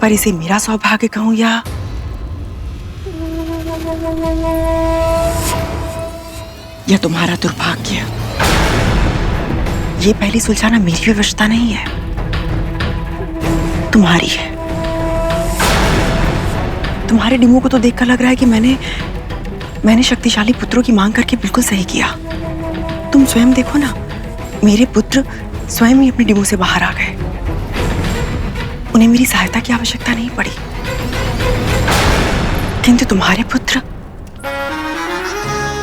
पर इसे मेरा सौभाग्य कहूं या तुम्हारा दुर्भाग्य। ये पहली सुलझाना मेरी विवशता नहीं है, तुम्हारी है। तुम्हारे डिमो को तो देखकर लग रहा है कि मैंने शक्तिशाली पुत्रों की मांग करके बिल्कुल सही किया। तुम स्वयं देखो ना, मेरे पुत्र स्वयं ही अपने डिमो से बाहर आ गए। उन्हें मेरी सहायता की आवश्यकता नहीं पड़ी। किंतु तुम्हारे पुत्र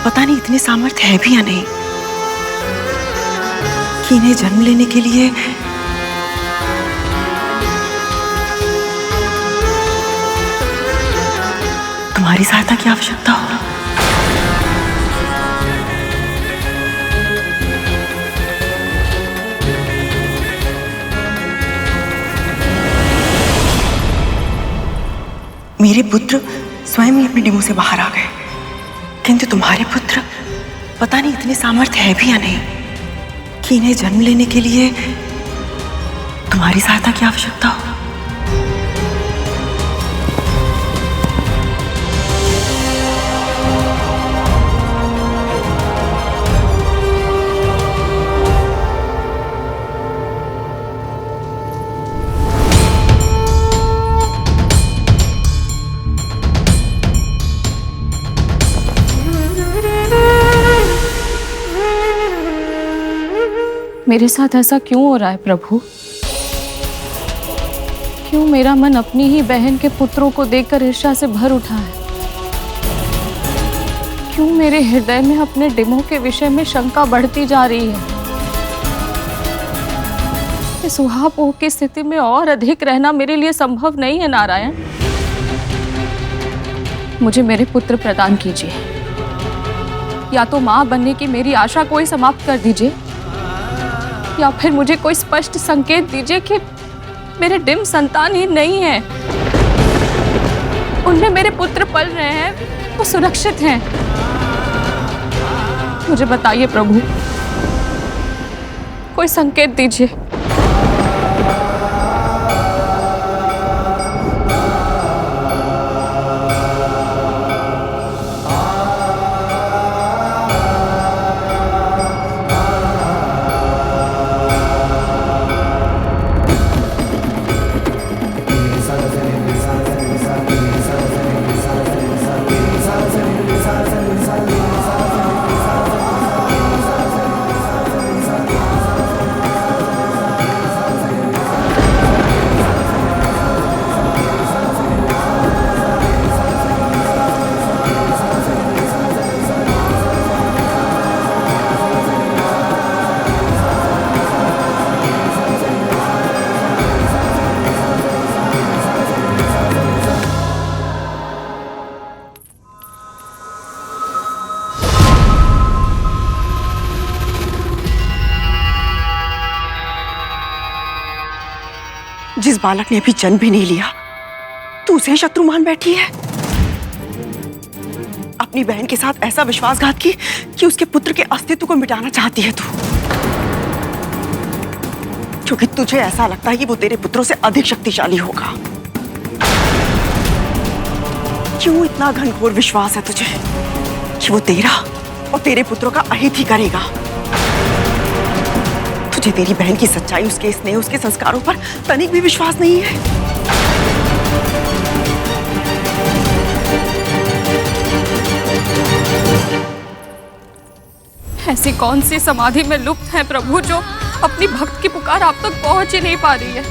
पता नहीं इतने सामर्थ्य है भी या नहीं कि इन्हें जन्म लेने के लिए तुम्हारी सहायता की आवश्यकता हो। मेरे पुत्र स्वयं ही अपने डिमो से बाहर आ गए, किंतु तुम्हारे पुत्र पता नहीं इतने सामर्थ्य है भी या नहीं कि इन्हें जन्म लेने के लिए तुम्हारी सहायता की आवश्यकता हो। मेरे साथ ऐसा क्यों हो रहा है प्रभु? क्यों मेरा मन अपनी ही बहन के पुत्रों को देखकर ईर्ष्या से भर उठा है? क्यों मेरे हृदय में अपने डिमो के विषय में शंका बढ़ती जा रही है? इस उहापोह की स्थिति में और अधिक रहना मेरे लिए संभव नहीं है नारायण। मुझे मेरे पुत्र प्रदान कीजिए, या तो मां बनने की मेरी आशा को ही समाप्त कर दीजिए, या फिर मुझे कोई स्पष्ट संकेत दीजिए कि मेरे डिम संतान ही नहीं है, उनमें मेरे पुत्र पल रहे हैं, वो सुरक्षित हैं। मुझे बताइए प्रभु, कोई संकेत दीजिए। जिस बालक ने अभी जन्म भी नहीं लिया, तू उसे शत्रु मान बैठी है। अपनी बहन के साथ ऐसा विश्वासघात की कि उसके पुत्र के अस्तित्व को मिटाना चाहती है तू, क्योंकि तुझे ऐसा लगता है कि वो तेरे पुत्रों से अधिक शक्तिशाली होगा। क्यों इतना घनघोर विश्वास है तुझे कि वो तेरा और तेरे पुत्रों का अहित ही करेगा? तुझे तेरी बहन की सच्चाई, उसके स्नेह, उसके संस्कारों पर तनिक भी विश्वास नहीं है। ऐसी कौन सी समाधि में लुप्त है प्रभु, जो अपनी भक्त की पुकार आप तक पहुंच ही नहीं पा रही है?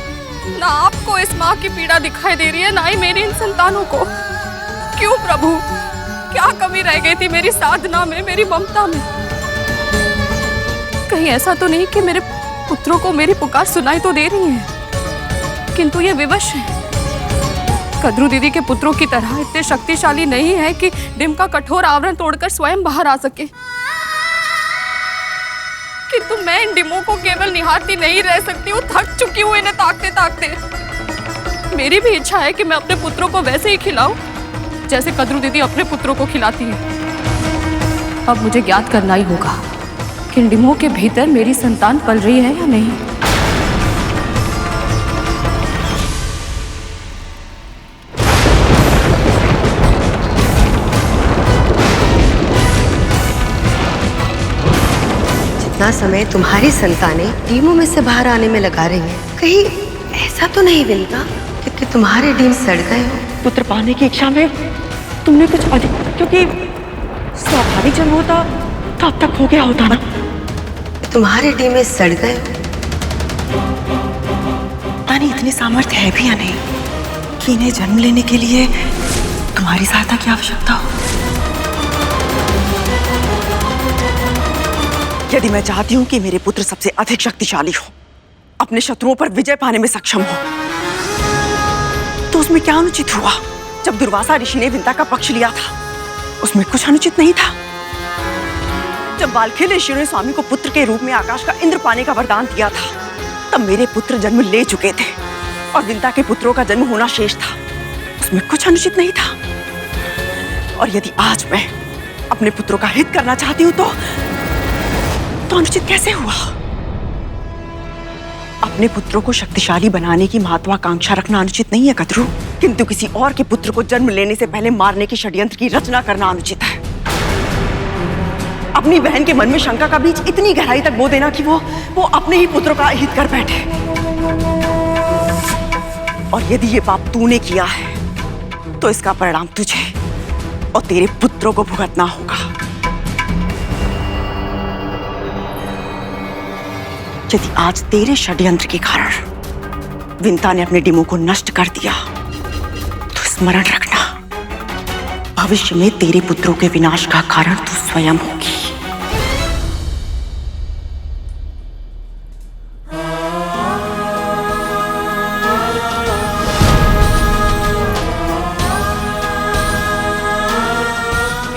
ना आपको इस माँ की पीड़ा दिखाई दे रही है, ना ही मेरी इन संतानों को। क्यों प्रभु, क्या कमी रह गई थी मेरी साधना में, मेरी ममता में? कहीं ऐसा तो नहीं कि मेरे पुत्रों को मेरी पुकार सुनाई तो दे रही है, किंतु ये विवश है। कद्रू दीदी के पुत्रों की तरह इतने शक्तिशाली नहीं है कि डिम का कठोर आवरण तोड़कर स्वयं बाहर आ सके। किंतु मैं इन डिमों को केवल निहारती नहीं रह सकती हूँ, थक चुकी हूँ इन्हें ताकते ताकते। मेरी भी इच्छा है कि मैं अपने पुत्रों को वैसे ही खिलाऊं जैसे कद्रू दीदी अपने पुत्रों को खिलाती है। अब मुझे ज्ञात करना ही होगा कि इन डिमों के भीतर मेरी संतान पल रही है या नहीं। अपना समय तुम्हारी संतानें डीमों में से बाहर आने में लगा रही हैं। कहीं ऐसा तो नहीं विनता कि तुम्हारे डीम सड़ गए हो? पुत्र पाने की इच्छा में तुमने कुछ अधिक, क्योंकि स्वाभाविक जन्म होता तो अब तक हो गया होता ना। तुम्हारे डीम में सड़ गए हो? पता नहीं इतनी सामर्थ्य है भी या नहीं कि इन्हें जन्म लेने के लिए तुम्हारी सहायता की आवश्यकता हो। यदि मैं चाहती हूँ कि मेरे पुत्र सबसे अधिक शक्तिशाली हो, अपने शत्रुओं पर विजय पाने में सक्षम हो, तो उसमें क्या अनुचित हुआ जब दुर्वासा ऋषि ने विंता का पक्ष लिया था? उसमें कुछ अनुचित नहीं था। जब बालखेल ऋषि ने स्वामी को पुत्र के रूप में आकाश का इंद्र पाने का वरदान दिया था, तब मेरे पुत्र जन्म ले चुके थे और विंता के पुत्रों का जन्म होना शेष था। उसमें कुछ अनुचित नहीं था। और यदि आज मैं अपने पुत्रों का हित करना चाहती हूँ तो अनुचित कैसे हुआ? अपने पुत्रों को शक्तिशाली बनाने की महत्वाकांक्षा रखना अनुचित नहीं है कद्रू, किंतु किसी और के पुत्र को जन्म लेने से पहले मारने के षड्यंत्र की रचना करना अनुचित है। अपनी बहन के मन में शंका का बीज इतनी गहराई तक बो देना कि वो अपने ही पुत्रों का हित कर बैठे। और यदि ये पाप तूने किया है तो इसका परिणाम तुझे और तेरे पुत्रों को भुगतना होगा। यदि आज तेरे षड्यंत्र के कारण विंता ने अपने डिमो को नष्ट कर दिया, तो स्मरण रखना, भविष्य में तेरे पुत्रों के विनाश का कारण तू स्वयं होगी।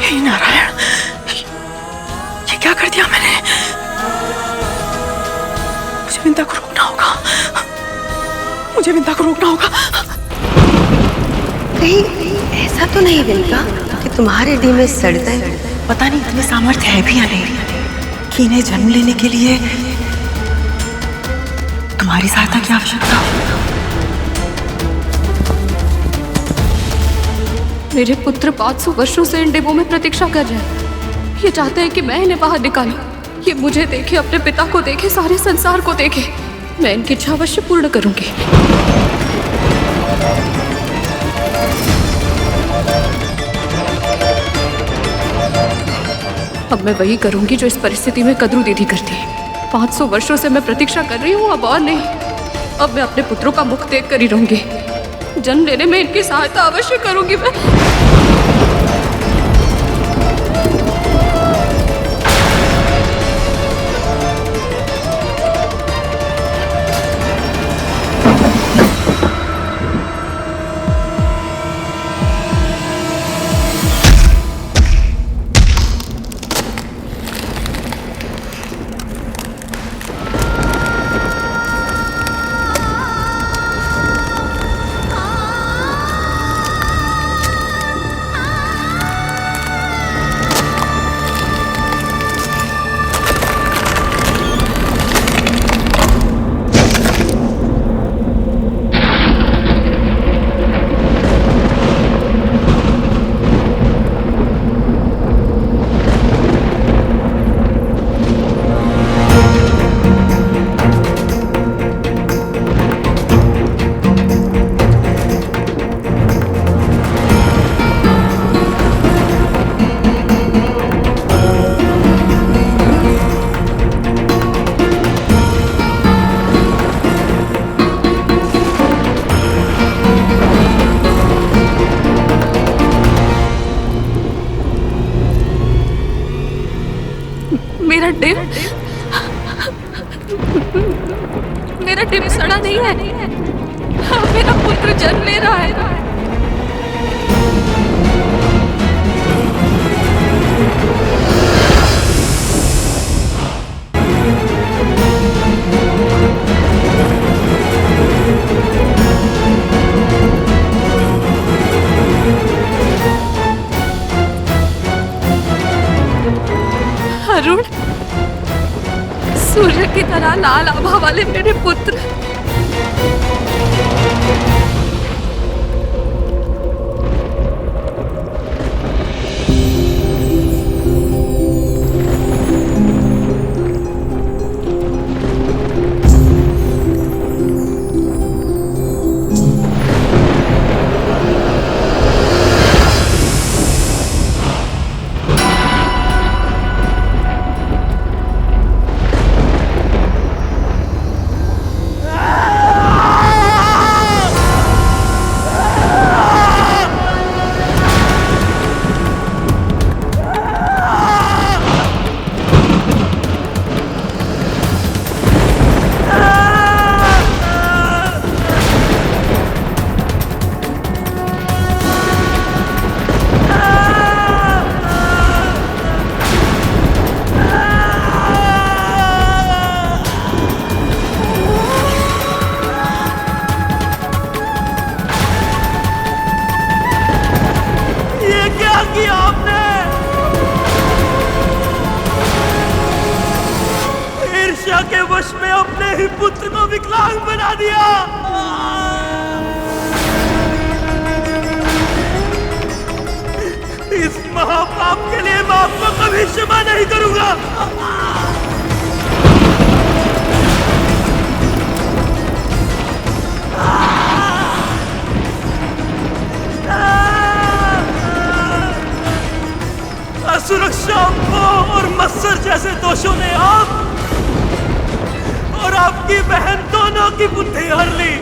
हे नारायण, ये क्या कर दिया मैंने? मुझे विंता को रोकना होगा, मुझे विंता को रोकना होगा। कहीं ऐसा तो नहीं विनता कि तुम्हारे डीम में सड़ गए? पता नहीं इतने सामर्थ्य है भी या नहीं कि इन्हें जन्म लेने के लिए तुम्हारी सहायता की आवश्यकता हो। मेरे पुत्र 500 वर्षों से इन डिब्बों में प्रतीक्षा कर रहे हैं। ये चाहते हैं कि मैं इन्हें बाहर निकालूं। ये मुझे देखे, अपने पिता को देखे, सारे संसार को देखे। मैं इनकी इच्छा अवश्य पूर्ण करूंगी। अब मैं वही करूंगी जो इस परिस्थिति में कद्रू दीदी करती है। 500 वर्षों से मैं प्रतीक्षा कर रही हूँ, अब और नहीं। अब मैं अपने पुत्रों का मुख देख कर ही रहूंगी। जन्म लेने में इनकी सहायता अवश्य करूंगी मैं। मेरा डिम सड़ा नहीं है। मेरा पुत्र जन्म ले रहा है। अरुण, सूर्य की तरह लाल आभा वाले मेरे पुत्र। पुत्र को विकलांग बना दिया। इस महापाप के लिए मैं आपको कभी क्षमा नहीं करूंगा। असुरक्षा और मत्सर जैसे दोषों ने आप और आपकी बहन दोनों की बुद्धि हर ली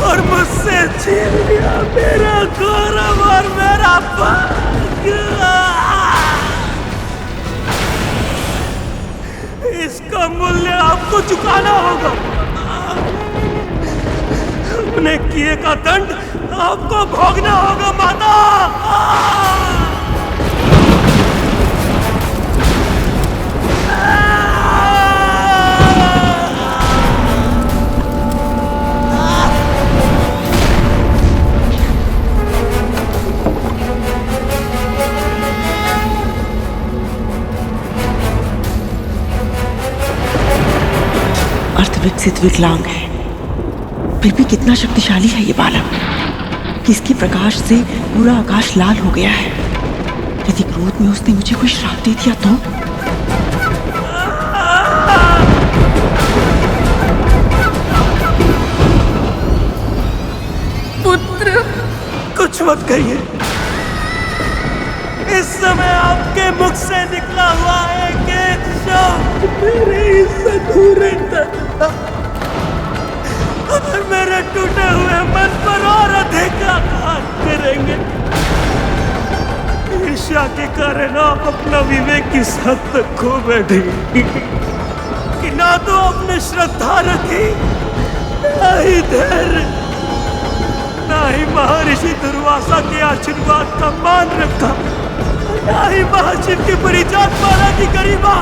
और मुझसे छीन लिया मेरा गौरव और मेरा भाग्य। इसका मूल्य आपको चुकाना होगा। अपने किए का दंड आपको भोगना होगा माता। अर्धविकसित विकलांग है, फिर भी कितना शक्तिशाली है ये बालक कि इसके प्रकाश से पूरा आकाश लाल हो गया है। यदि क्रोध में उसने मुझे कोई श्राप दे दिया तो? पुत्र, कुछ मत कहिए। इस समय आपके मुख से निकला हुआ एक एक शब्द मेरे इस अधूरे और मेरे टूटे हुए मन पर और अधिक आघात करेंगे। ईर्ष्या के कारण आप अपना विवेक किस हद तक खो बैठे कि ना तो अपने श्रद्धा रखी, ना ही धैर्य, ना ही महर्षि दुर्वासा के आशीर्वाद का मान रखा, ना ही महाशिव की परिजात माला की गरिमा।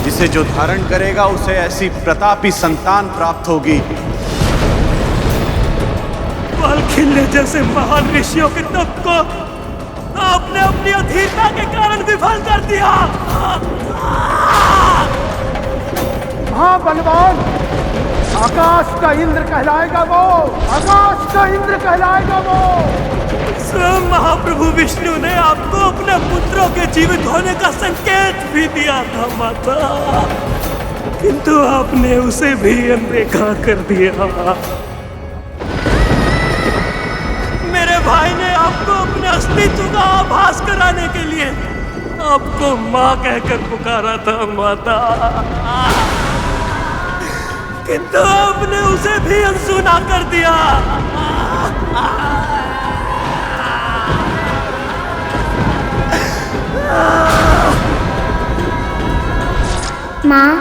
जिसे जो धारण करेगा उसे ऐसी प्रतापी संतान प्राप्त होगी। बाल खिलने जैसे महान ऋषियों के तप को आपने अपनी अधीरता के कारण विफल कर दिया। हाँ बलवान, आकाश का इंद्र कहलाएगा वो, आकाश का इंद्र कहलाएगा वो। स्वयं महाप्रभु विष्णु ने आपको अपने पुत्रों के जीवित होने का संकेत भी दिया था माता, किंतु आपने उसे भी अनदेखा कर दिया। मेरे भाई ने आपको अपने अस्तित्व का आभास कराने के लिए आपको माँ कहकर पुकारा था माता, किंतु आपने उसे भी अनसुना कर दिया। माँ,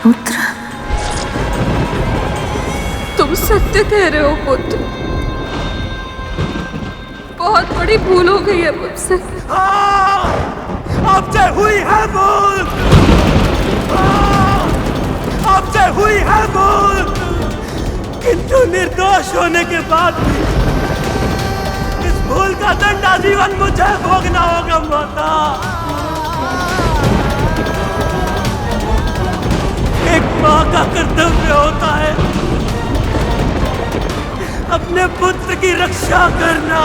पुत्र, तुम सत्य कह रहे हो पुत्र। बहुत बड़ी भूल हो गई है मुझसे। आपसे हुई है भूल, आपसे हुई है भूल, किंतु निर्दोष होने के बाद भी इस भूल का दंड आजीवन मुझे भोगना होगा माता। एक माँ का कर्तव्य होता है अपने पुत्र की रक्षा करना,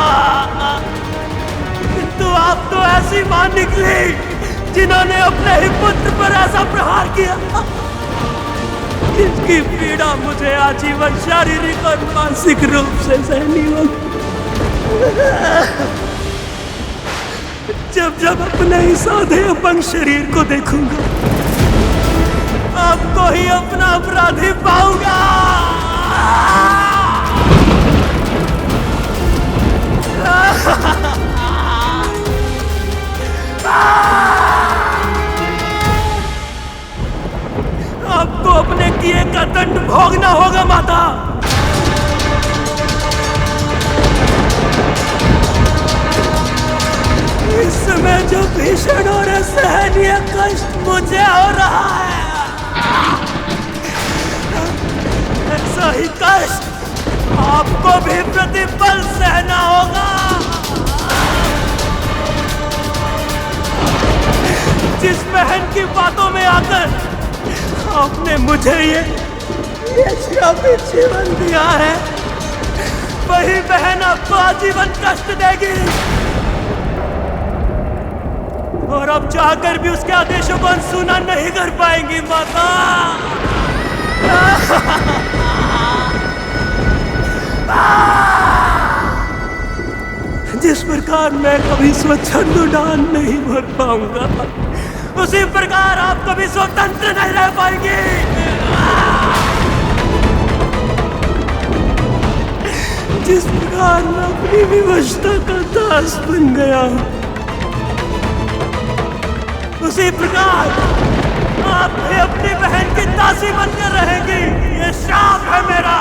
किंतु आप तो ऐसी मां निकली जिन्होंने अपने ही पुत्र पर ऐसा प्रहार किया जिसकी पीड़ा मुझे आजीवन शारीरिक और मानसिक रूप से सहनी होगी। जब जब अपने ही साधे अपंग शरीर को देखूंगा आपको ही अपना अपराधी पाऊंगा। आपको अपने किए का दंड भोगना होगा माता। इस समय जो भीषण और असहनीय कष्ट मुझे हो रहा है, ऐसा ही कष्ट आपको भी प्रतिपल सहना होगा। जाकर आपने मुझे ये श्रापित जीवन दिया है, वही बहन आपको आजीवन कष्ट देगी और अब जाकर भी उसके आदेशों को अनसुना नहीं कर पाएंगी माता। जिस प्रकार मैं कभी स्वच्छंद उड़ान नहीं भर पाऊंगा, उसी प्रकार आप कभी स्वतंत्र नहीं रह पाएंगे। जिस प्रकार मैं अपनी विवशता का दास बन गया, उसी प्रकार आप भी अपनी बहन की दासी बनकर रहेंगी। ये श्राप है मेरा।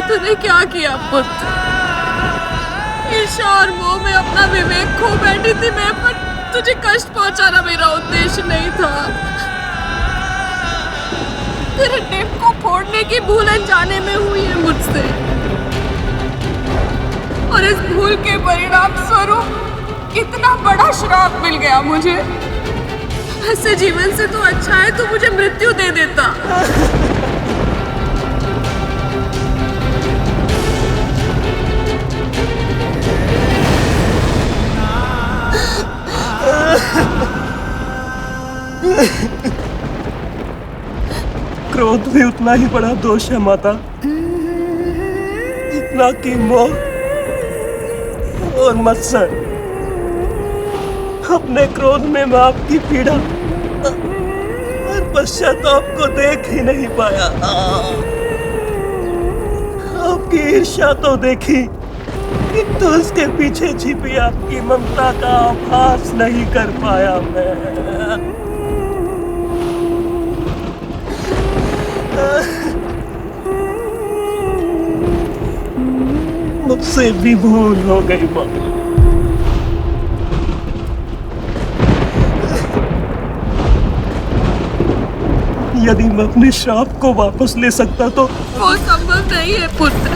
तूने क्या किया पुत्र? ईर्ष्या और मोह में अपना विवेक खो बैठी थी मैं, पर तुझे कष्ट पहुंचाना मेरा उद्देश्य नहीं था। तेरे टेप को फोड़ने की भूल अनजाने में हुई है मुझसे, और इस भूल के परिणाम स्वरूप इतना बड़ा श्राप मिल गया मुझे। ऐसे जीवन से तो अच्छा है तू मुझे मृत्यु दे देता। क्रोध भी उतना ही बड़ा दोष है माता, जितना कि मोह और मत्सर। अपने क्रोध में मैं आपकी पीड़ा और पश्चाताप को देख ही नहीं पाया। आपकी ईर्ष्या तो देखी, किंतु उसके पीछे छिपी आपकी ममता का आभास नहीं कर पाया मैं। मुझसे भी भूल हो गई माँ। यदि मैं अपने श्राप को वापस ले सकता तो। वो संभव नहीं है पुत्र,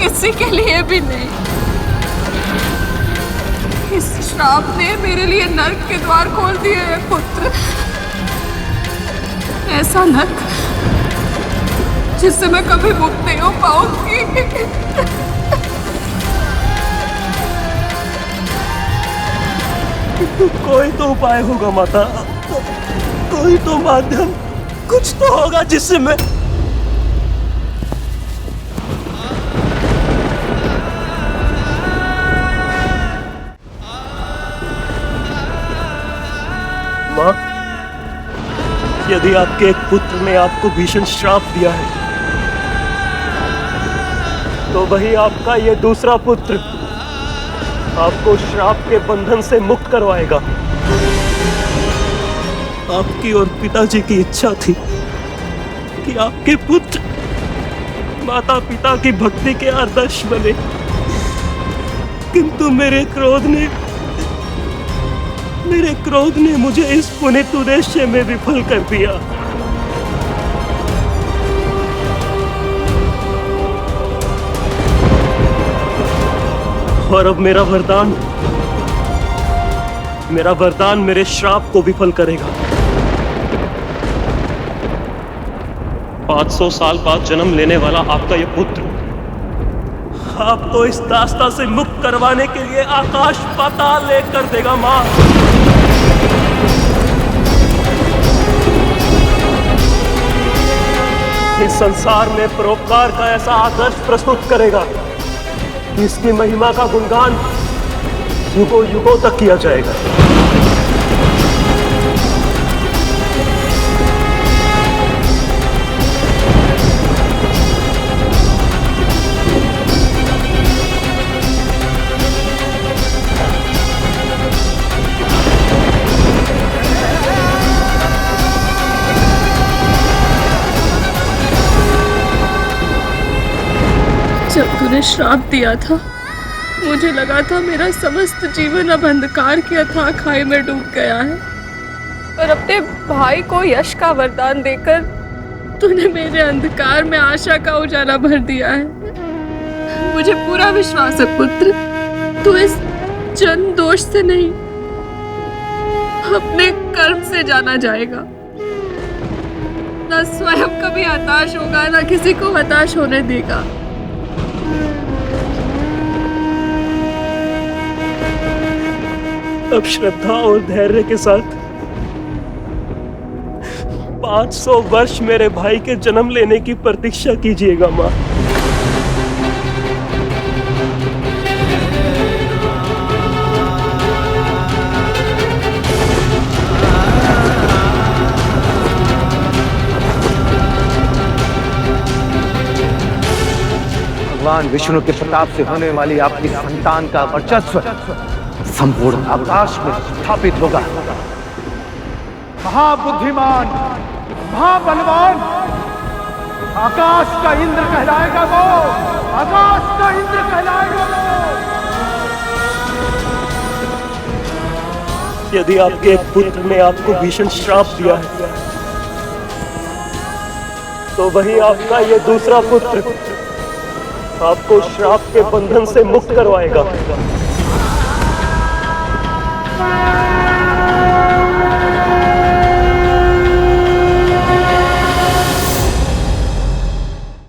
किसी के लिए भी नहीं। इस श्राप ने मेरे लिए नर्क के द्वार खोल दिए हैं पुत्र। ऐसा नर्क जिससे मैं कभी मुक्त नहीं हो पाऊंगी। कोई तो उपाय होगा माता, कोई तो माध्यम, कुछ तो होगा जिससे मैं। माँ, यदि आपके एक पुत्र ने आपको भीषण श्राप दिया है, तो वही आपका ये दूसरा पुत्र आपको श्राप के बंधन से मुक्त करवाएगा। आपकी और पिताजी की इच्छा थी कि आपके पुत्र माता पिता की भक्ति के आदर्श बने, किंतु मेरे क्रोध ने मुझे इस पुनीत उद्देश्य में विफल कर दिया। और अब मेरा वरदान मेरे श्राप को विफल करेगा। 500 साल बाद जन्म लेने वाला आपका यह पुत्र आपको इस दास्ता से मुक्त करवाने के लिए आकाश पाताल लेकर देगा माँ। इस संसार में परोपकार का ऐसा आदर्श प्रस्तुत करेगा कि इसकी महिमा का गुणगान युगों युगों तक किया जाएगा। मुझे श्राप दिया था। मुझे लगा था मेरा समस्त जीवन अब अंधकार की अथाह खाई में डूब गया है, पर अपने भाई को यश का वरदान देकर तूने मेरे अंधकार में आशा का उजाला भर दिया है। मुझे पूरा विश्वास है पुत्र, तू इस जन्म दोष से नहीं, अपने कर्म से जाना जाएगा। न स्वयं कभी हताश होगा, न किसी को हताश होने देगा। अब श्रद्धा और धैर्य के साथ 500 वर्ष मेरे भाई के जन्म लेने की प्रतीक्षा कीजिएगा माँ। भगवान विष्णु के प्रताप से होने वाली आपकी संतान का वर्चस्व संपूर्ण आकाश में स्थापित होगा। महाबुद्धिमान, महाबलवान, आकाश का इंद्र कहलाएगा वो, आकाश का इंद्र कहलाएगा वो। यदि आपके एक पुत्र ने आपको भीषण श्राप दिया है, तो वही आपका ये दूसरा पुत्र आपको श्राप के बंधन से मुक्त करवाएगा।